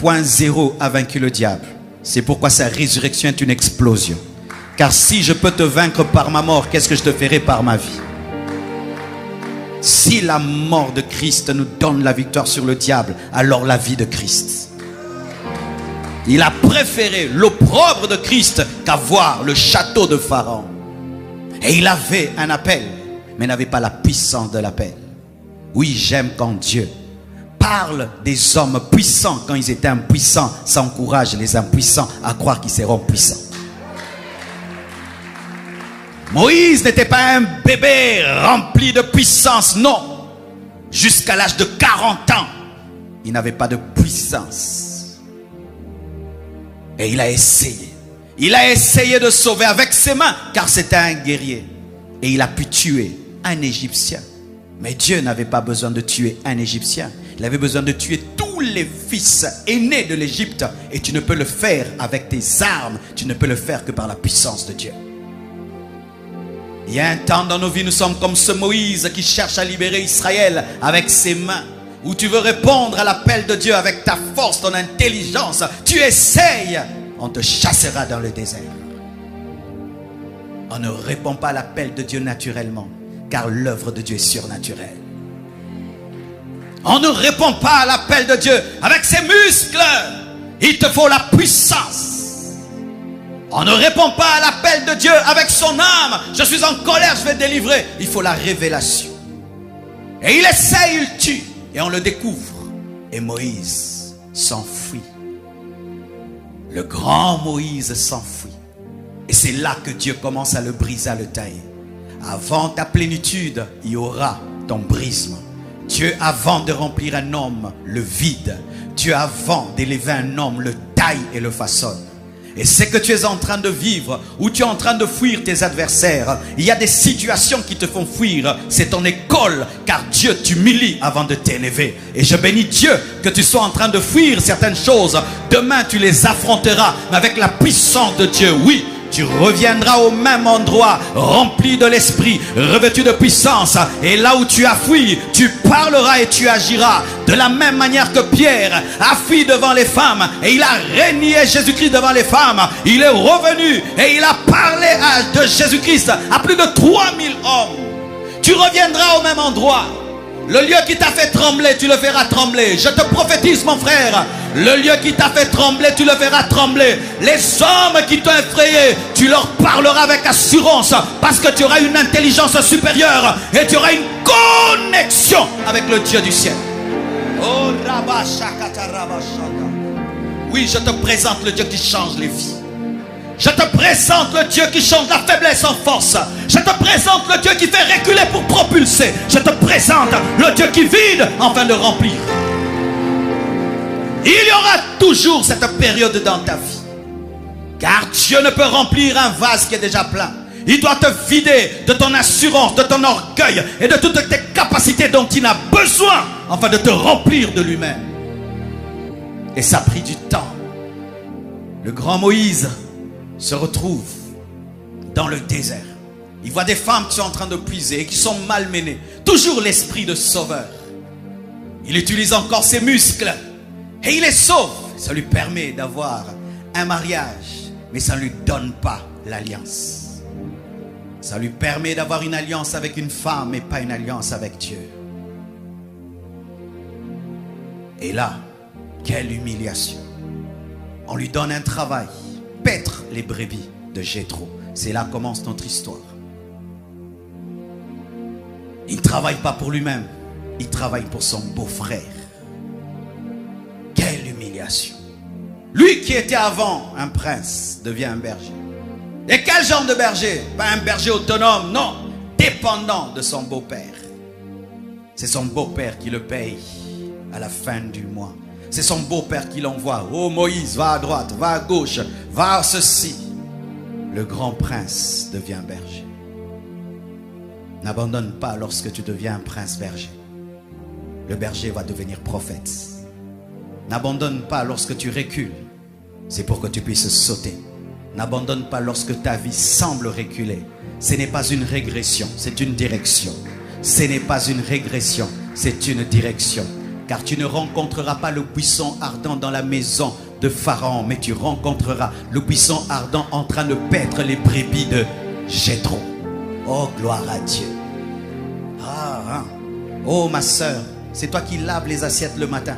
1.0 a vaincu le diable. C'est pourquoi sa résurrection est une explosion. Car si je peux te vaincre par ma mort, qu'est-ce que je te ferai par ma vie? Si la mort de Christ nous donne la victoire sur le diable, alors la vie de Christ. Il a préféré l'opprobre de Christ qu'avoir le château de Pharaon. Et il avait un appel, mais n'avait pas la puissance de l'appel. Oui, j'aime quand Dieu parle des hommes puissants quand ils étaient impuissants. Ça encourage les impuissants à croire qu'ils seront puissants. Moïse n'était pas un bébé rempli de puissance, non. Jusqu'à l'âge de 40 ans, il n'avait pas de puissance. Et il a essayé. Il a essayé de sauver avec ses mains, car c'était un guerrier. Et il a pu tuer un Égyptien. Mais Dieu n'avait pas besoin de tuer un Égyptien. Il avait besoin de tuer tous les fils aînés de l'Égypte. Et tu ne peux le faire avec tes armes. Tu ne peux le faire que par la puissance de Dieu. Il y a un temps dans nos vies, nous sommes comme ce Moïse qui cherche à libérer Israël avec ses mains. Où tu veux répondre à l'appel de Dieu avec ta force, ton intelligence. Tu essayes, on te chassera dans le désert. On ne répond pas à l'appel de Dieu naturellement, car l'œuvre de Dieu est surnaturelle. On ne répond pas à l'appel de Dieu avec ses muscles. Il te faut la puissance. On ne répond pas à l'appel de Dieu avec son âme. Je suis en colère, je vais délivrer. Il faut la révélation. Et il essaye, il tue. Et on le découvre. Et Moïse s'enfuit. Le grand Moïse s'enfuit. Et c'est là que Dieu commence à le briser, à le tailler. Avant ta plénitude, il y aura ton brisement. Dieu, avant de remplir un homme, le vide. Dieu, avant d'élever un homme, le taille et le façonne. Et c'est que tu es en train de vivre, ou tu es en train de fuir tes adversaires. Il y a des situations qui te font fuir. C'est ton école, car Dieu t'humilie avant de t'élever. Et je bénis Dieu que tu sois en train de fuir certaines choses. Demain, tu les affronteras, mais avec la puissance de Dieu. Oui, tu reviendras au même endroit, rempli de l'esprit, revêtu de puissance. Et là où tu as fui, tu parleras et tu agiras. De la même manière que Pierre a fui devant les femmes et il a renié Jésus-Christ devant les femmes. Il est revenu et il a parlé de Jésus-Christ à plus de 3000 hommes. Tu reviendras au même endroit. Le lieu qui t'a fait trembler, tu le verras trembler. Je te prophétise, mon frère. Le lieu qui t'a fait trembler, tu le verras trembler. Les hommes qui t'ont effrayé, tu leur parleras avec assurance. Parce que tu auras une intelligence supérieure. Et tu auras une connexion avec le Dieu du ciel. Oh, oui, je te présente le Dieu qui change les vies. Je te présente le Dieu qui change la faiblesse en force. Je te présente le Dieu qui fait reculer pour propulser. Je te présente le Dieu qui vide afin de remplir. Il y aura toujours cette période dans ta vie. Car Dieu ne peut remplir un vase qui est déjà plein. Il doit te vider de ton assurance, de ton orgueil et de toutes tes capacités dont il a besoin afin de te remplir de lui-même. Et ça a pris du temps. Le grand Moïse se retrouve dans le désert. Il voit des femmes qui sont en train de puiser et qui sont malmenées. Toujours l'esprit de sauveur. Il utilise encore ses muscles et il les sauve. Ça lui permet d'avoir un mariage, mais ça ne lui donne pas l'alliance. Ça lui permet d'avoir une alliance avec une femme, mais pas une alliance avec Dieu. Et là, quelle humiliation. On lui donne un travail. Paître les brebis de Jéthro. C'est là que commence notre histoire. Il ne travaille pas pour lui-même. Il travaille pour son beau-frère. Quelle humiliation. Lui qui était avant un prince devient un berger. Et quel genre de berger? Pas un berger autonome, non. Dépendant de son beau-père. C'est son beau-père qui le paye à la fin du mois. C'est son beau-père qui l'envoie. Oh Moïse, va à droite, va à gauche, va à ceci. Le grand prince devient berger. N'abandonne pas lorsque tu deviens un prince berger. Le berger va devenir prophète. N'abandonne pas lorsque tu recules. C'est pour que tu puisses sauter. N'abandonne pas lorsque ta vie semble reculer. Ce n'est pas une régression, c'est une direction. Ce n'est pas une régression, c'est une direction. Car tu ne rencontreras pas le buisson ardent dans la maison de Pharaon, mais tu rencontreras le buisson ardent en train de paître les brebis de Jéthro. Oh, gloire à Dieu. Oh, ma sœur, c'est toi qui laves les assiettes le matin.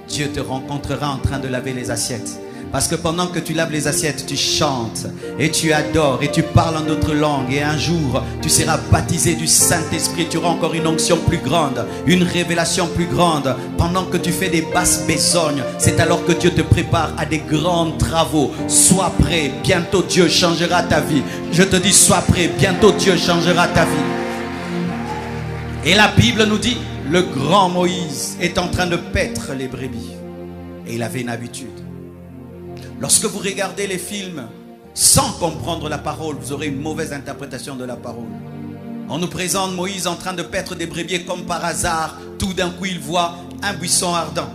Dieu te rencontrera en train de laver les assiettes. Parce que pendant que tu laves les assiettes, tu chantes et tu adores et tu parles en d'autres langues. Et un jour, tu seras baptisé du Saint-Esprit. Tu auras encore une onction plus grande, une révélation plus grande. Pendant que tu fais des basses besognes, c'est alors que Dieu te prépare à des grands travaux. Sois prêt, bientôt Dieu changera ta vie. Je te dis, sois prêt, bientôt Dieu changera ta vie. Et la Bible nous dit, le grand Moïse est en train de paître les brebis. Et il avait une habitude. Lorsque vous regardez les films sans comprendre la parole, vous aurez une mauvaise interprétation de la parole. On nous présente Moïse en train de paître des brebis comme par hasard. Tout d'un coup, il voit un buisson ardent.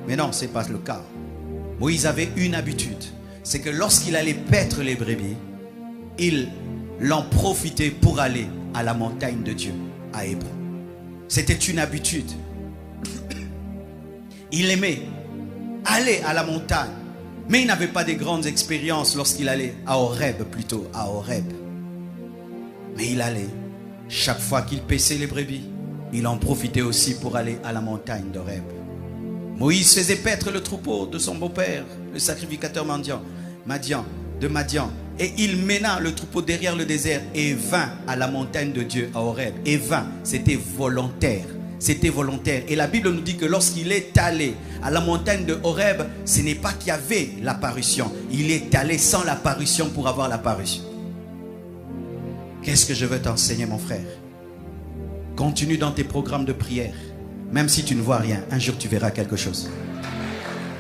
Mais non, ce n'est pas le cas. Moïse avait une habitude. C'est que lorsqu'il allait paître les brebis, il en profitait pour aller à la montagne de Dieu, à Hébron. C'était une habitude. Il aimait aller à la montagne. Mais il n'avait pas de grandes expériences lorsqu'il allait à Horeb, plutôt à Horeb. Mais il allait. Chaque fois qu'il paissait les brebis, il en profitait aussi pour aller à la montagne d'Horeb. Moïse faisait paître le troupeau de son beau-père, le sacrificateur de Madian. Et il mena le troupeau derrière le désert et vint à la montagne de Dieu, à Horeb. Et vint, c'était volontaire. C'était volontaire. Et la Bible nous dit que lorsqu'il est allé à la montagne de Horeb, ce n'est pas qu'il y avait l'apparition. Il est allé sans l'apparition pour avoir l'apparition. Qu'est-ce que je veux t'enseigner, mon frère? Continue dans tes programmes de prière. Même si tu ne vois rien, un jour tu verras quelque chose.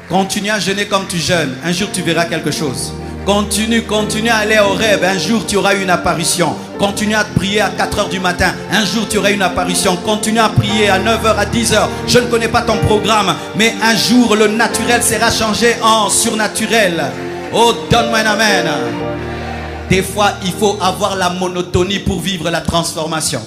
Continue à jeûner comme tu jeûnes. Un jour tu verras quelque chose. Continue à aller au rêve. Un jour tu auras une apparition. Continue à prier à 4 h du matin. Un jour tu auras une apparition. Continue à prier à 9 h, à 10 h. Je ne connais pas ton programme, mais un jour le naturel sera changé en surnaturel. Oh, donne-moi un amen. Des fois il faut avoir la monotonie pour vivre la transformation.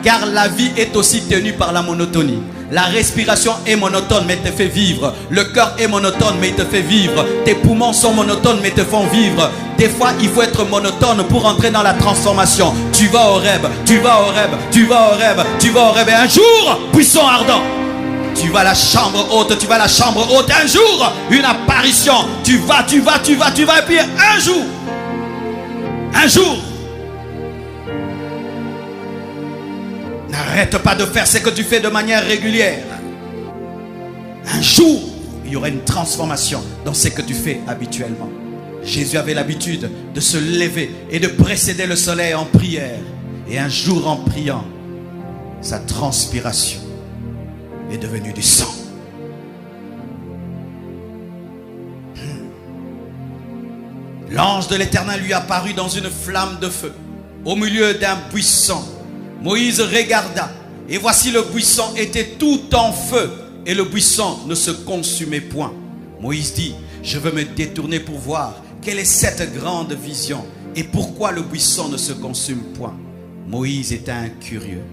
Car la vie est aussi tenue par la monotonie. La respiration est monotone mais te fait vivre. Le cœur est monotone mais il te fait vivre. Tes poumons sont monotones mais te font vivre. Des fois il faut être monotone pour entrer dans la transformation. Tu vas au rêve, tu vas au rêve, tu vas au rêve, tu vas au rêve. Et un jour, buisson ardent. Tu vas à la chambre haute, tu vas à la chambre haute. Un jour, une apparition. Tu vas. Et puis un jour. N'arrête pas de faire ce que tu fais de manière régulière. Un jour, il y aura une transformation dans ce que tu fais habituellement. Jésus avait l'habitude de se lever et de précéder le soleil en prière. Et un jour, en priant, sa transpiration est devenue du sang. L'ange de l'Éternel lui apparut dans une flamme de feu, au milieu d'un buisson. Moïse regarda, et voici le buisson était tout en feu, et le buisson ne se consumait point. Moïse dit, je veux me détourner pour voir quelle est cette grande vision, et pourquoi le buisson ne se consume point. Moïse était un curieux.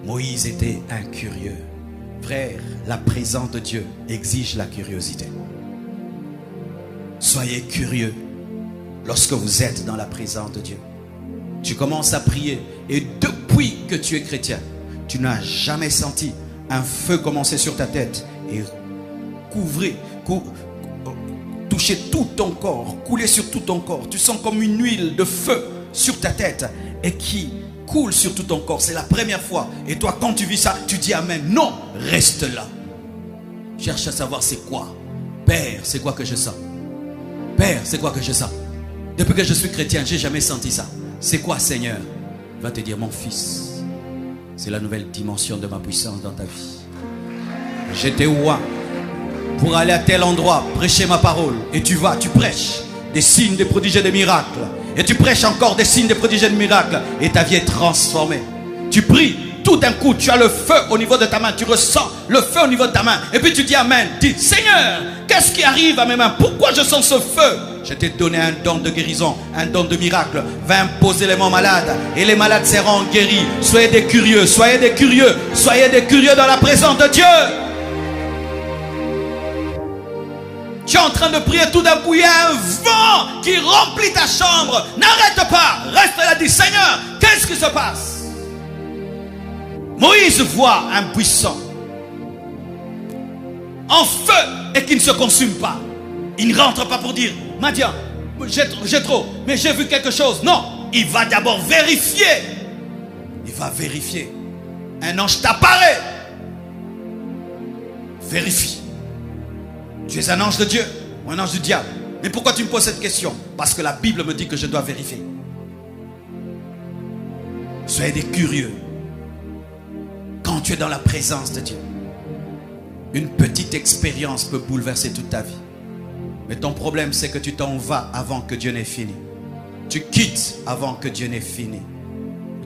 Moïse était un curieux. Frère, la présence de Dieu exige la curiosité. Soyez curieux lorsque vous êtes dans la présence de Dieu. Tu commences à prier et depuis que tu es chrétien, tu n'as jamais senti un feu commencer sur ta tête et toucher tout ton corps, couler sur tout ton corps. Tu sens comme une huile de feu sur ta tête et qui coule sur tout ton corps. C'est la première fois. Et toi, quand tu vis ça, tu dis amen. Non, reste là. Cherche à savoir c'est quoi. Père, c'est quoi que je sens? Père, c'est quoi que je sens? Depuis que je suis chrétien, j'ai jamais senti ça. C'est quoi, Seigneur? Il va te dire, mon fils, c'est la nouvelle dimension de ma puissance dans ta vie. J'étais oint pour aller à tel endroit, prêcher ma parole. Et tu vas, tu prêches des signes, des prodiges et des miracles. Et tu prêches encore des signes, des prodiges et des miracles. Et ta vie est transformée. Tu pries, tout d'un coup, tu as le feu au niveau de ta main. Tu ressens le feu au niveau de ta main. Et puis tu dis amen. Dis, Seigneur, qu'est-ce qui arrive à mes mains? Pourquoi je sens ce feu? Je t'ai donné un don de guérison, un don de miracle. Va imposer les mains malades et les malades seront guéris. Soyez des curieux, soyez des curieux, soyez des curieux dans la présence de Dieu. es en train de prier, tout d'un coup, il y a un vent qui remplit ta chambre. N'arrête pas, reste là, dis Seigneur, qu'est-ce qui se passe? Moïse voit un buisson en feu et qui ne se consume pas. Il ne rentre pas pour dire, Madian, j'ai trop, mais j'ai vu quelque chose. Non, il va d'abord vérifier. Il va vérifier. Un ange t'apparaît. Vérifie. Tu es un ange de Dieu ou un ange du diable? Mais pourquoi tu me poses cette question? Parce que la Bible me dit que je dois vérifier. Soyez des curieux. Quand tu es dans la présence de Dieu, une petite expérience peut bouleverser toute ta vie. Mais ton problème, c'est que tu t'en vas avant que Dieu n'ait fini. Tu quittes avant que Dieu n'ait fini.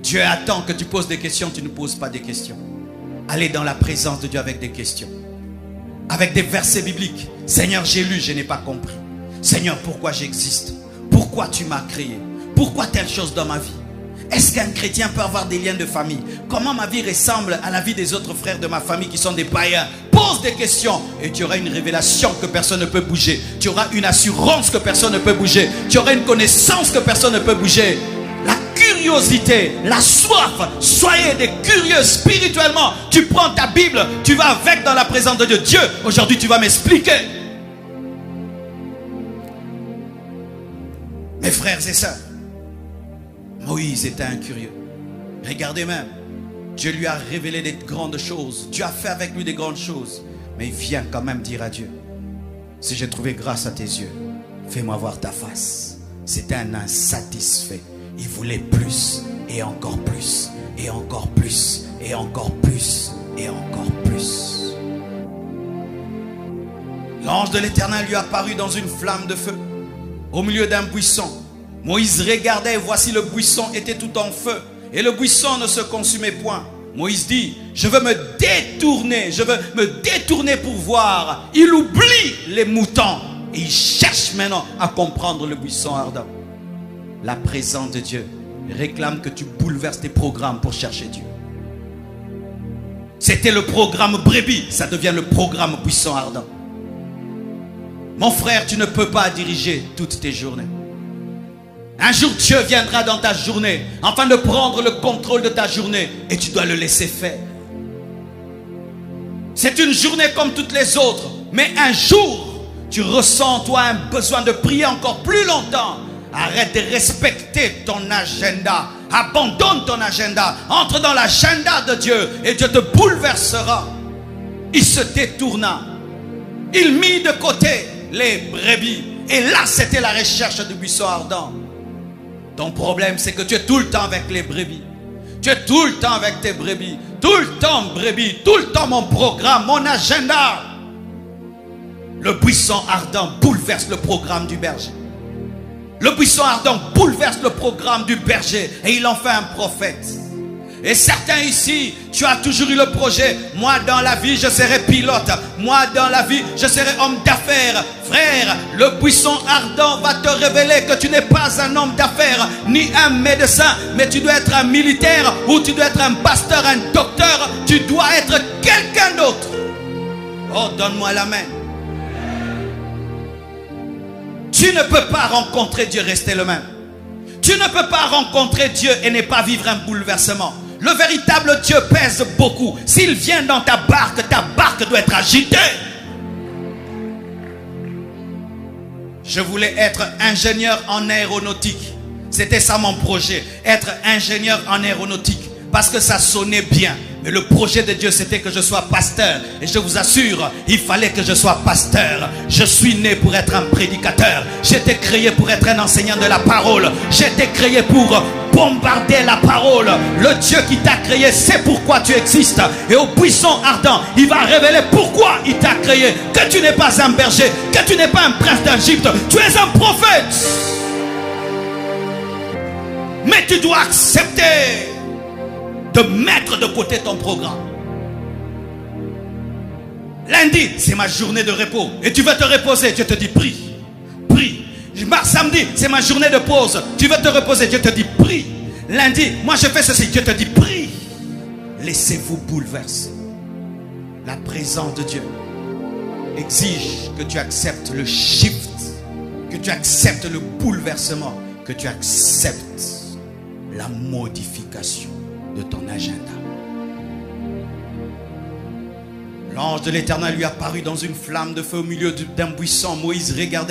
Dieu attend que tu poses des questions, tu ne poses pas des questions. Allez dans la présence de Dieu avec des questions. Avec des versets bibliques. Seigneur, j'ai lu, je n'ai pas compris. Seigneur, pourquoi j'existe? Pourquoi tu m'as créé? Pourquoi telle chose dans ma vie? Est-ce qu'un chrétien peut avoir des liens de famille? Comment ma vie ressemble à la vie des autres frères de ma famille qui sont des païens? Pose des questions et tu auras une révélation que personne ne peut bouger. Tu auras une assurance que personne ne peut bouger. Tu auras une connaissance que personne ne peut bouger. La curiosité, la soif, soyez des curieux spirituellement. Tu prends ta Bible, tu vas avec dans la présence de Dieu. Dieu, aujourd'hui tu vas m'expliquer. Mes frères et sœurs, Moïse était un curieux. Regardez même, Dieu lui a révélé des grandes choses. Dieu a fait avec lui des grandes choses. Mais il vient quand même dire à Dieu, si j'ai trouvé grâce à tes yeux, fais-moi voir ta face. C'était un insatisfait. Il voulait plus, et encore plus, et encore plus, et encore plus, et encore plus. L'ange de l'Éternel lui apparut dans une flamme de feu, au milieu d'un buisson. Moïse regardait et voici le buisson était tout en feu et le buisson ne se consumait point. Moïse dit, je veux me détourner pour voir. Il oublie les moutons et il cherche maintenant à comprendre le buisson ardent. La présence de Dieu réclame que tu bouleverses tes programmes pour chercher Dieu. C'était le programme brebis, ça devient le programme buisson ardent. Mon frère, tu ne peux pas diriger toutes tes journées. Un jour, Dieu viendra dans ta journée afin de prendre le contrôle de ta journée et tu dois le laisser faire. C'est une journée comme toutes les autres, mais un jour, tu ressens toi un besoin de prier encore plus longtemps. Arrête de respecter ton agenda. Abandonne ton agenda. Entre dans l'agenda de Dieu et Dieu te bouleversera. Il se détourna. Il mit de côté les brebis. Et là, c'était la recherche du buisson ardent. Ton problème, c'est que tu es tout le temps avec les brebis. Tu es tout le temps avec tes brebis. Tout le temps brebis. Tout le temps mon programme, mon agenda. Le buisson ardent bouleverse le programme du berger. Le buisson ardent bouleverse le programme du berger. Et il en fait un prophète. Et certains ici, tu as toujours eu le projet. Moi dans la vie, je serai pilote. Moi dans la vie, je serai homme d'affaires. Frère, le buisson ardent va te révéler que tu n'es pas un homme d'affaires, ni un médecin, mais tu dois être un militaire, ou tu dois être un pasteur, un docteur. Tu dois être quelqu'un d'autre. Oh, donne-moi la main. Tu ne peux pas rencontrer Dieu, rester le même. Tu ne peux pas rencontrer Dieu et ne pas vivre un bouleversement. Le véritable Dieu pèse beaucoup. S'il vient dans ta barque doit être agitée. Je voulais être ingénieur en aéronautique. C'était ça mon projet. Être ingénieur en aéronautique. Parce que ça sonnait bien. Mais le projet de Dieu, c'était que je sois pasteur. Et je vous assure, il fallait que je sois pasteur. Je suis né pour être un prédicateur. J'étais créé pour être un enseignant de la parole. J'étais créé pour bombarder la parole. Le Dieu qui t'a créé, c'est pourquoi tu existes. Et au buisson ardent, il va révéler pourquoi il t'a créé. Que tu n'es pas un berger, que tu n'es pas un prince d'Égypte. Tu es un prophète. Mais tu dois accepter de mettre de côté ton programme. Lundi, c'est ma journée de repos. Et tu veux te reposer, Dieu te dit prie. Prie. Samedi, c'est ma journée de pause. Tu veux te reposer, Dieu te dit prie. Lundi, moi je fais ceci, Dieu te dit prie. Laissez-vous bouleverser. La présence de Dieu exige que tu acceptes le shift, que tu acceptes le bouleversement, que tu acceptes la modification de ton agenda. L'ange de l'Éternel lui apparut dans une flamme de feu au milieu d'un buisson. Moïse regardait